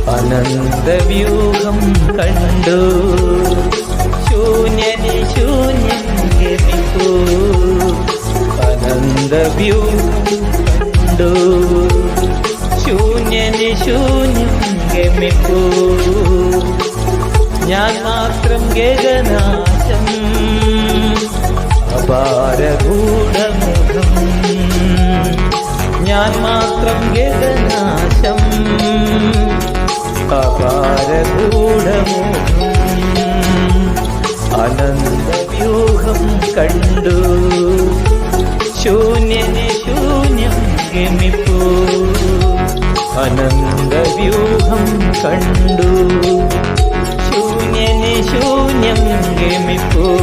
അനന്തവ്യൂഹം കണ്ടു. ശൂന്യന് ശൂന്യം ഗമിപ്പൂ. അനന്തവ്യൂഹം കണ്ടു. ശൂന്യന് ശൂന്യം ഗമിപ്പൂ. ഞാൻ മാത്രം ഗഗനാശം അപാരഗൂഢമുഖം. ഞാൻ മാത്രം ഗഗനാശം അപാരഗൂഢമുഖം. അനന്തവ്യൂഹം കണ്ടു. ശൂന്യന് ശൂന്യം ഗമിപ്പൂ. അനന്തവ്യൂഹം കണ്ടു. ശൂന്യന് ശൂന്യം ഗമിപ്പൂ.